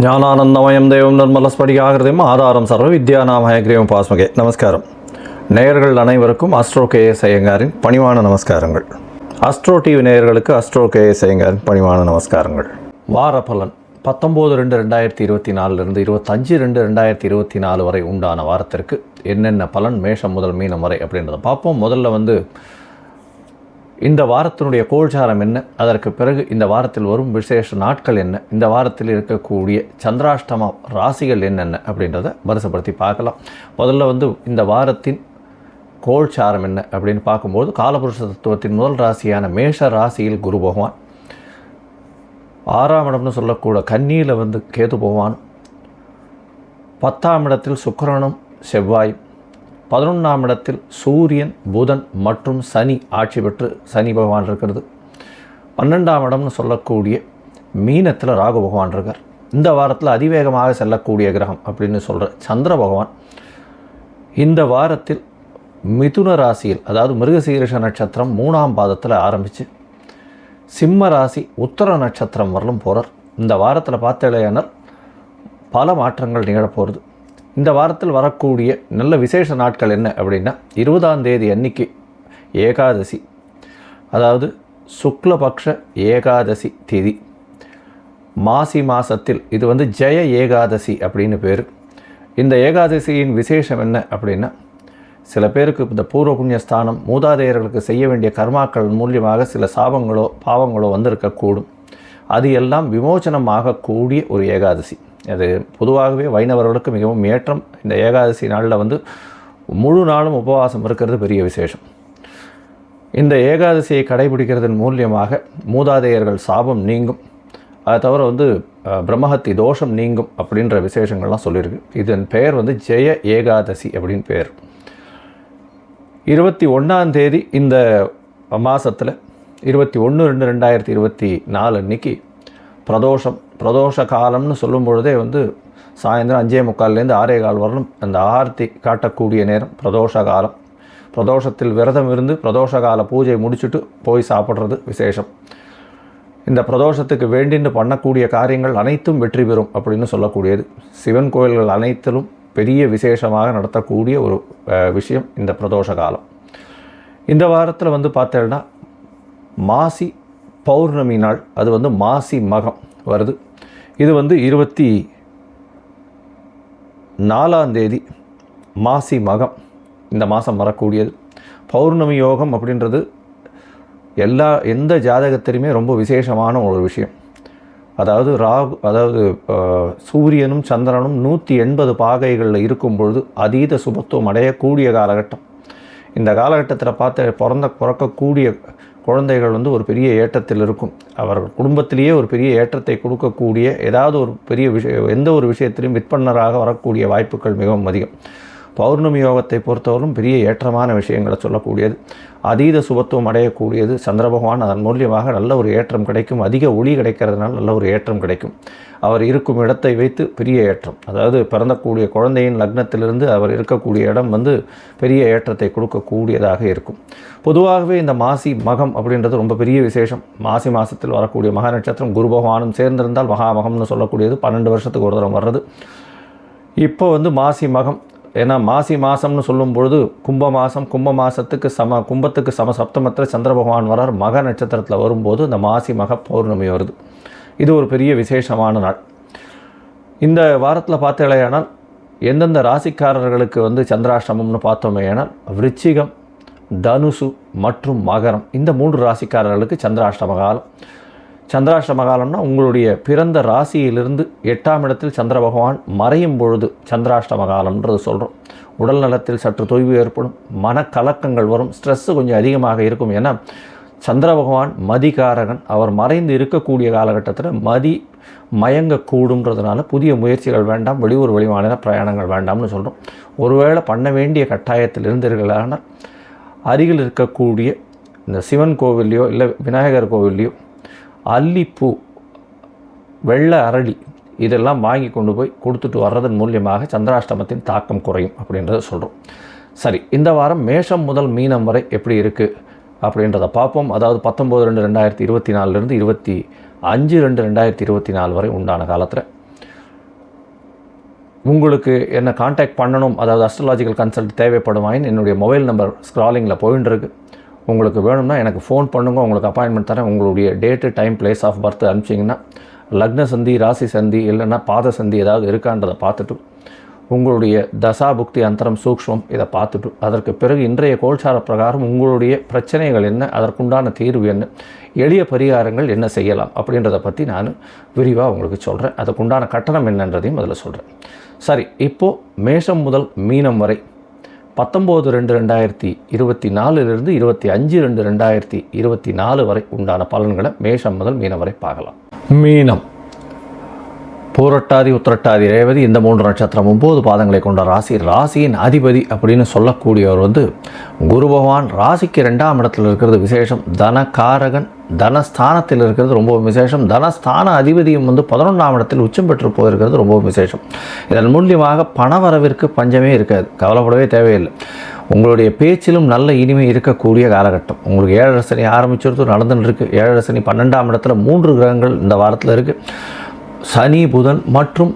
ஞானானந்தமயம் தெய்வம் நிர்மலஸ்படிகாகிருதியும் ஆதாரம் சர்வ வித்யாநாமயக்ரீவம் பாஸ்மகே. நமஸ்காரம். நேயர்கள் அனைவருக்கும் அஸ்ட்ரோ கேஎஸ் ஐயங்காரின் பணிவான நமஸ்காரங்கள். அஸ்ட்ரோ டிவி நேயர்களுக்கு அஸ்ட்ரோ கேஎஸ் ஐயங்காரின் பணிவான நமஸ்காரங்கள். வார பலன் 19/2/2024 25/2/2024 வரை உண்டான வாரத்திற்கு என்னென்ன பலன் மேஷம் முதல் மீனம் வரை அப்படின்றத பார்ப்போம். முதல்ல இந்த வாரத்தினுடைய கோல்சாரம் என்ன, அதற்கு பிறகு இந்த வாரத்தில் வரும் விசேஷ நாட்கள் என்ன, இந்த வாரத்தில் இருக்கக்கூடிய சந்திராஷ்டம ராசிகள் என்னென்ன அப்படின்றத வரிசைப்படுத்தி பார்க்கலாம். முதல்ல இந்த வாரத்தின் கோல்சாரம் என்ன அப்படின்னு பார்க்கும்போது, காலபுருஷ தத்துவத்தின் முதல் ராசியான மேஷ ராசியில் குரு பகவான், 6ஆம் இடம்னு சொல்லக்கூட கன்னியில் கேது பகவான், 10ஆம் இடத்தில் சுக்கிரனும் செவ்வாயும், 11ஆம் இடத்தில் சூரியன் புதன் மற்றும் சனி ஆட்சி பெற்று சனி பகவான் இருக்கிறது. 12ஆம் இடம்னு சொல்லக்கூடிய மீனத்தில் ராகு பகவான் இருக்கார். இந்த வாரத்தில் அதிவேகமாக செல்லக்கூடிய கிரகம் அப்படின்னு சொல்கிற சந்திர பகவான் இந்த வாரத்தில் மிதுன ராசியில், அதாவது மிருகசீரிஷ நட்சத்திரம் 3ஆம் பாதத்தில் ஆரம்பித்து சிம்ம ராசி உத்தர நட்சத்திரம் வரலும் போகிறார். இந்த வாரத்தில் பார்த்தேனால் பல மாற்றங்கள் நிகழப்போகிறது. இந்த வாரத்தில் வரக்கூடிய நல்ல விசேஷ நாட்கள் என்ன அப்படின்னா, 20ஆம் தேதி அன்னைக்கு ஏகாதசி, அதாவது சுக்லபக்ஷ ஏகாதசி திதி, மாசி மாதத்தில் இது ஜெய ஏகாதசி அப்படின்னு பேர். இந்த ஏகாதசியின் விசேஷம் என்ன அப்படின்னா, சில பேருக்கு இந்த பூர்வ புண்ணியஸ்தானம் மூதாதையர்களுக்கு செய்ய வேண்டிய கர்மாக்கள் மூலியமாக சில சாபங்களோ பாவங்களோ வந்திருக்கக்கூடும். அது எல்லாம் விமோச்சனம் ஆகக்கூடிய ஒரு ஏகாதசி. அது பொதுவாகவே வைணவர்களுக்கு மிகவும் ஏற்றம். இந்த ஏகாதசி நாளில் முழு நாளும் உபவாசம் இருக்கிறது பெரிய விசேஷம். இந்த ஏகாதசியை கடைபிடிக்கிறதன் மூலியமாக மூதாதையர்கள் சாபம் நீங்கும், அதை தவிர பிரம்மஹத்தி தோஷம் நீங்கும் அப்படின்ற விசேஷங்கள்லாம் சொல்லியிருக்கு. இதன் பெயர் ஜெய ஏகாதசி அப்படின்னு பெயர். 21ஆம் தேதி இந்த மாதத்தில் 21/2/2024 அன்னைக்கு பிரதோஷ காலம்னு சொல்லும் பொழுதே சாயந்தரம் 5:45 6:15 வரலும் அந்த ஆர்த்தி காட்டக்கூடிய நேரம் பிரதோஷ காலம். பிரதோஷத்தில் விரதம் இருந்து பிரதோஷ கால பூஜை முடிச்சுட்டு போய் சாப்பிட்றது விசேஷம். இந்த பிரதோஷத்துக்கு வேண்டின்னு பண்ணக்கூடிய காரியங்கள் அனைத்தும் வெற்றி பெறும் அப்படின்னு சொல்லக்கூடியது. சிவன் கோயில்கள் அனைத்திலும் பெரிய விசேஷமாக நடத்தக்கூடிய ஒரு விஷயம் இந்த பிரதோஷ காலம். இந்த வாரத்தில் பார்த்தேன்னா மாசி பௌர்ணமி நாள், அது மாசி மகம் வருது. இது 24ஆம் தேதி மாசி மகம் இந்த மாதம் வரக்கூடியது. பௌர்ணமி யோகம் அப்படின்றது எந்த ஜாதகத்திலுமே ரொம்ப விசேஷமான ஒரு விஷயம். அதாவது சூரியனும் சந்திரனும் 180 பாகைகளில் இருக்கும் பொழுது அதீத சுபத்துவம் அடையக்கூடிய காலகட்டம். இந்த காலகட்டத்தில் பிறக்கக்கூடிய குழந்தைகள் ஒரு பெரிய ஏற்றத்தில் இருக்கும். அவர்கள் குடும்பத்திலேயே ஒரு பெரிய ஏற்றத்தை கொடுக்கக்கூடிய ஏதாவது ஒரு பெரிய விஷயம், எந்த ஒரு விஷயத்திலையும் விற்பனராக வரக்கூடிய வாய்ப்புகள் மிகவும் அதிகம். பௌர்ணமி யோகத்தை பொறுத்தவரைக்கும் பெரிய ஏற்றமான விஷயங்களை சொல்லக்கூடியது, அதீத சுபத்துவம் அடையக்கூடியது. சந்திர பகவான் அதன் மூலியமாக நல்ல ஒரு ஏற்றம் கிடைக்கும். அதிக ஒளி கிடைக்கிறதுனால நல்ல ஒரு ஏற்றம் கிடைக்கும். அவர் இருக்கும் இடத்தை வைத்து பெரிய ஏற்றம், அதாவது பிறந்தக்கூடிய குழந்தையின் லக்னத்திலிருந்து அவர் இருக்கக்கூடிய இடம் பெரிய ஏற்றத்தை கொடுக்கக்கூடியதாக இருக்கும். பொதுவாகவே இந்த மாசி மகம் அப்படின்றது ரொம்ப பெரிய விசேஷம். மாசி மாதத்தில் வரக்கூடிய மகா நட்சத்திரம் குரு பகவானும் சேர்ந்திருந்தால் மகாமகம்னு சொல்லக்கூடியது 12 வருஷத்துக்கு ஒரு தரம் வர்றது. இப்போ மாசி மகம், ஏன்னா மாசி மாதம்னு சொல்லும் பொழுது கும்ப மாதத்துக்கு கும்பத்துக்கு சம சப்தமத்தில் சந்திர பகவான் வரார். மக நட்சத்திரத்தில் வரும்போது இந்த மாசி மக பௌர்ணமி வருது. இது ஒரு பெரிய விசேஷமான நாள். இந்த வாரத்தில் பார்த்தேனால் எந்தெந்த ராசிக்காரர்களுக்கு சந்திராஷ்டமம்னு பார்த்தோமே ஆனால், விருச்சிகம், தனுசு மற்றும் மகரம், இந்த 3 ராசிக்காரர்களுக்கு சந்திராஷ்டம காலம். சந்திராஷ்டம காலம்னா உங்களுடைய பிறந்த ராசியிலிருந்து 8ஆம் இடத்தில் சந்திர பகவான் மறையும் பொழுது சந்திராஷ்டம காலம்ன்றது சொல்கிறோம். உடல் நலத்தில் சற்று தொய்வு ஏற்படும், மனக்கலக்கங்கள் வரும், ஸ்ட்ரெஸ்ஸு கொஞ்சம் அதிகமாக இருக்கும். ஏன்னா சந்திர பகவான் மதிகாரகன். அவர் மறைந்து இருக்கக்கூடிய காலகட்டத்தில் மயங்கக்கூடுன்றதுனால புதிய முயற்சிகள் வேண்டாம், வெளியூர் வெளிமாநில பிரயாணங்கள் வேண்டாம்னு சொல்கிறோம். ஒருவேளை பண்ண வேண்டிய கட்டாயத்தில் இருந்தீர்களான அருகில் இருக்கக்கூடிய இந்த சிவன் கோவில்லையோ இல்லை விநாயகர் கோவில்லையோ அல்லிப்பூ, வெள்ளை அரளி இதெல்லாம் வாங்கி கொண்டு போய் கொடுத்துட்டு வர்றதன் மூலியமாக சந்திராஷ்டமத்தின் தாக்கம் குறையும் அப்படின்றத சொல்கிறோம். சரி, இந்த வாரம் மேஷம் முதல் மீனம் வரை எப்படி இருக்குது அப்படின்றத பார்ப்போம். அதாவது 19/2/2024 25/2/2024 வரை உண்டான காலத்தில் உங்களுக்கு என்ன காண்டாக்ட் பண்ணணும், அதாவது அஸ்ட்ராலாஜிக்கல் கன்சல்ட் தேவைப்படுமாயின் என்னுடைய மொபைல் நம்பர் ஸ்க்ராலிங்கில் போயின்னு இருக்கு. உங்களுக்கு வேணும்னா எனக்கு ஃபோன் பண்ணுங்க, உங்களுக்கு அப்பாயின்மெண்ட் தரேன். உங்களுடைய date, time, place of birth அனுப்பிச்சிங்கன்னா லக்ன சந்தி, ராசி சந்தி இல்லைன்னா பாத சந்தி ஏதாவது இருக்கான்றதை பார்த்துட்டு உங்களுடைய தசா புக்தி அந்தரம் சூக்ஷ்மம் இதை பார்த்துட்டு அதற்கு பிறகு இன்றைய கோல்சார பிரகாரம் உங்களுடைய பிரச்சனைகள் என்ன, அதற்குண்டான தீர்வு என்ன, எளிய பரிகாரங்கள் என்ன செய்யலாம் அப்படின்றத பற்றி நான் விரிவாக உங்களுக்கு சொல்கிறேன். அதுக்குண்டான கட்டணம் என்னன்றதையும் அதில் சொல்கிறேன். சரி, இப்போது மேஷம் முதல் மீனம் வரை 19/2/2024 25/2/2024 வரை உண்டான பலன்களை மேஷம் முதல் மீனம் வரை பார்க்கலாம். மீனம், பூரட்டாதி, உத்திரட்டாதி, ரேவதி இந்த 3 நட்சத்திரம் 9 பாதங்களை கொண்ட ராசி. ராசியின் அதிபதி அப்படின்னு சொல்லக்கூடியவர் குரு பகவான். ராசிக்கு 2ஆம் இடத்தில் இருக்கிறது விசேஷம். தனகாரகன் தனஸ்தானத்தில் இருக்கிறது ரொம்ப விசேஷம். தனஸ்தான அதிபதியும் 11ஆம் இடத்தில் உச்சம் பெற்று போயிருக்கிறது ரொம்ப விசேஷம். இதன் மூலியமாக பணவரவிற்கு பஞ்சமே இருக்காது, கவலைப்படவே தேவையில்லை. உங்களுடைய பேச்சிலும் நல்ல இனிமை இருக்கக்கூடிய காலகட்டம். உங்களுக்கு 7 சனி ஆரம்பிச்சிருத்து நடந்துன்னு இருக்குது. 7 சனி 12ஆம் இடத்துல 3 கிரகங்கள் இந்த வாரத்தில் இருக்குது. சனி, புதன் மற்றும்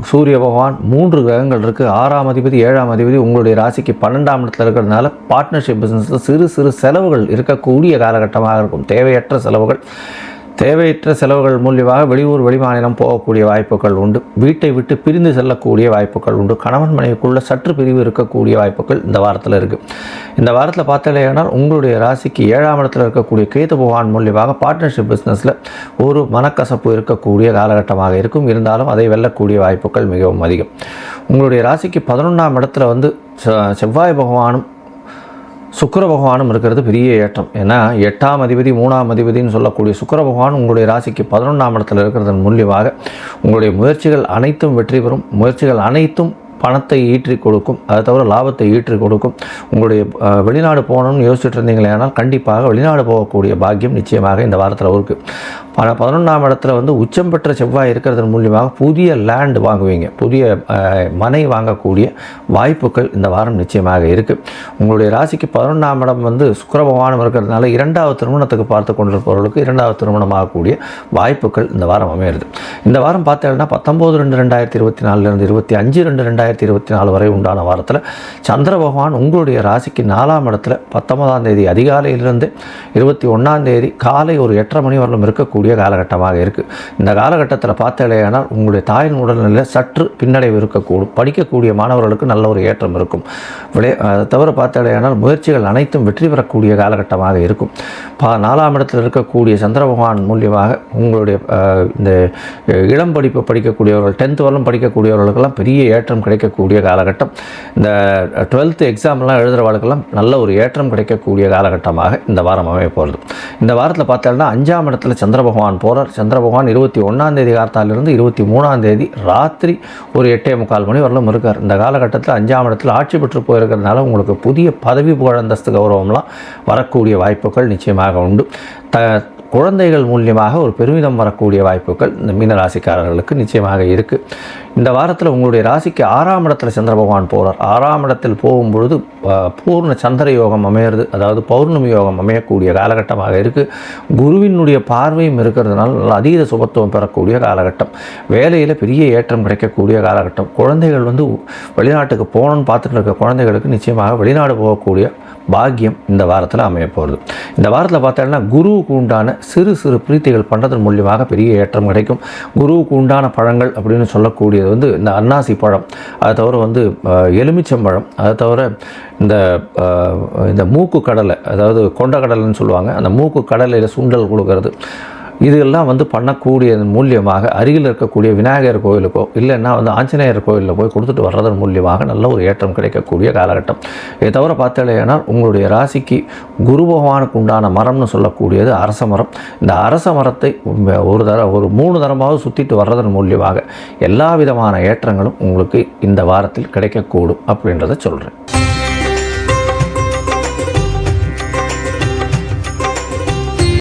சூரிய பகவான் 3 கிரகங்கள் இருக்குது. 6ஆம் அதிபதி 7ஆம் அதிபதி உங்களுடைய ராசிக்கு 12ஆம் இடத்துல இருக்கிறதுனால பார்ட்னர்ஷிப் பிஸ்னஸில் சிறு சிறு செலவுகள் இருக்கக்கூடிய காலகட்டமாக இருக்கும். தேவையற்ற செலவுகள் மூலியமாக வெளியூர் வெளிமாநிலம் போகக்கூடிய வாய்ப்புகள் உண்டு. வீட்டை விட்டு பிரிந்து செல்லக்கூடிய வாய்ப்புகள் உண்டு. கணவன் மனைவிக்குள்ள சற்று பிரிவு இருக்கக்கூடிய வாய்ப்புகள் இந்த வாரத்தில் இருக்குது. இந்த வாரத்தில் பார்த்தாலேயானால் உங்களுடைய ராசிக்கு 7ஆம் இடத்தில் இருக்கக்கூடிய கேது பகவான் மூலியமாக பார்ட்னர்ஷிப் பிஸ்னஸில் ஒரு மனக்கசப்பு இருக்கக்கூடிய காலகட்டமாக இருக்கும். இருந்தாலும் அதை வெல்லக்கூடிய வாய்ப்புகள் மிகவும் அதிகம். உங்களுடைய ராசிக்கு 11ஆம் இடத்துல செவ்வாய் பகவானும் சுக்கிர பகவானும் இருக்கிறது பெரிய ஏற்றம். ஏன்னா 8ஆம் அதிபதி 3ஆம் அதிபதினு சொல்லக்கூடிய சுக்கிர பகவான் உங்களுடைய ராசிக்கு 11ஆம் இடத்தில் இருக்கிறதன் மூலியமாக உங்களுடைய முயற்சிகள் அனைத்தும் வெற்றி பெறும். முயற்சிகள் அனைத்தும் பணத்தை ஈற்றி கொடுக்கும், அதை தவிர லாபத்தை ஈற்றி கொடுக்கும். உங்களுடைய வெளிநாடு போகணும்னு யோசிச்சுட்டு இருந்தீங்களே ஆனால் கண்டிப்பாக வெளிநாடு போகக்கூடிய பாக்கியம் நிச்சயமாக இந்த வாரத்தில் இருக்குது. 11ஆம் இடத்துல உச்சம் பெற்ற செவ்வாய் இருக்கிறதன் மூலியமாக புதிய லேண்ட் வாங்குவீங்க, புதிய மனை வாங்கக்கூடிய வாய்ப்புகள் இந்த வாரம் நிச்சயமாக இருக்குது. உங்களுடைய ராசிக்கு 11ஆம் இடம் சுக்கிர பகவானும் இருக்கிறதுனால 2வது திருமணத்துக்கு பார்த்து கொண்டிருப்பவர்களுக்கு 2வது திருமணமாகக்கூடிய வாய்ப்புகள் இந்த வாரம் அமையிறது. இந்த வாரம் பார்த்தீங்கன்னா 19/2/2024 25/2/2024 வரை உண்டான வாரத்தில் சந்திர பகவான் உங்களுடைய ராசிக்கு 4ஆம் இடத்துல 19ஆம் தேதி அதிகாலையிலிருந்து 21ஆம் தேதி காலை ஒரு 8:30 மணி வரலும் இருக்கக்கூடிய காலகட்டமாக இருக்குது. இந்த காலகட்டத்தில் பார்த்தேனால் உங்களுடைய தாயின் உடல்நிலையில் சற்று பின்னடைவு இருக்கக்கூடும். படிக்கக்கூடிய மாணவர்களுக்கு நல்ல ஒரு ஏற்றம் இருக்கும். அதை தவிர பார்த்தேனால் முயற்சிகள் அனைத்தும் வெற்றி பெறக்கூடிய காலகட்டமாக இருக்கும். 4ஆம் இடத்தில் இருக்கக்கூடிய சந்திர பகவான் மூலியமாக உங்களுடைய இந்த இளம் படிப்பு படிக்கக்கூடியவர்கள் 10th வரலும் படிக்கக்கூடியவர்களுக்கெல்லாம் பெரிய ஏற்றம் கிடைக்கக்கூடிய காலகட்டம். இந்த 12th எக்ஸாம்லாம் எழுதுகிறவர்களுக்கெல்லாம் நல்ல ஒரு ஏற்றம் கிடைக்கக்கூடிய காலகட்டமாக இந்த வாரம் அமைய போகிறது. இந்த வாரத்தில் பார்த்தோம்னா 5ஆம் இடத்துல சந்திர பகவான் போகிறார். சந்திர பகவான் 21ஆம் தேதி காலத்தாலிருந்து 23ஆம் தேதி ராத்திரி ஒரு 8:45 மணி வரலும் இருக்கார். இந்த காலகட்டத்தில் 5ஆம் இடத்துல ஆட்சி பெற்று போயிருக்கிறதுனால உங்களுக்கு புதிய பதவி புகழ் அந்தஸ்து கௌரவம்லாம் வரக்கூடிய வாய்ப்புகள் நிச்சயமாக உண்டு. குழந்தைகள் மூலியமாக ஒரு பெருமிதம் வரக்கூடிய வாய்ப்புகள் இந்த மீனராசிக்காரர்களுக்கு நிச்சயமாக இருக்குது. இந்த வாரத்தில் உங்களுடைய ராசிக்கு 6ஆம் இடத்துல சந்திர பகவான் போகிறார். 6ஆம் இடத்தில் போகும்பொழுது பூர்ண சந்திர யோகம் அமையிறது, அதாவது பௌர்ணமி யோகம் அமையக்கூடிய காலகட்டமாக இருக்குது. குருவினுடைய பார்வையும் இருக்கிறதுனால அதீத சுபத்துவம் பெறக்கூடிய காலகட்டம். வேலையில் பெரிய ஏற்றம் கிடைக்கக்கூடிய காலகட்டம். குழந்தைகள் வெளிநாட்டுக்கு போகணும்னு பார்த்துட்டு இருக்க குழந்தைகளுக்கு நிச்சயமாக வெளிநாடு போகக்கூடிய பாக்கியம் இந்த வாரத்தில் அமைய போகிறது. இந்த வாரத்தில் பார்த்தோம்னா குருவுக்கு உண்டான சிறு சிறு பிரீத்திகள் பண்ணுறதன் மூலியமாக பெரிய ஏற்றம் கிடைக்கும். குருவுக்கு உண்டான பழங்கள் அப்படின்னு சொல்லக்கூடியது இந்த அன்னாசி பழம், அதை தவிர எலுமிச்சம்பழம், அதை தவிர இந்த மூக்கு கடலை, அதாவது கொண்ட கடலைன்னு சொல்லுவாங்க, அந்த மூக்கு கடலையில் சுண்டல் கொடுக்கறது, இதெல்லாம் பண்ணக்கூடிய மூலியமாக அருகில் இருக்கக்கூடிய விநாயகர் கோயிலுக்கோ இல்லைன்னா ஆஞ்சநேயர் கோயிலில் போய் கொடுத்துட்டு வர்றதன் மூலியமாக நல்ல ஒரு ஏற்றம் கிடைக்கக்கூடிய காலகட்டம். இதை தவிர பார்த்தேனால் உங்களுடைய ராசிக்கு குரு பகவானுக்கு உண்டான மரம்னு சொல்லக்கூடியது அரச மரம். இந்த அரச மரத்தை ஒரு 3 தரமாவது சுற்றிட்டு வர்றதன் மூலியமாக எல்லா விதமான ஏற்றங்களும் உங்களுக்கு இந்த வாரத்தில் கிடைக்கக்கூடும் அப்படின்றத சொல்கிறேன்.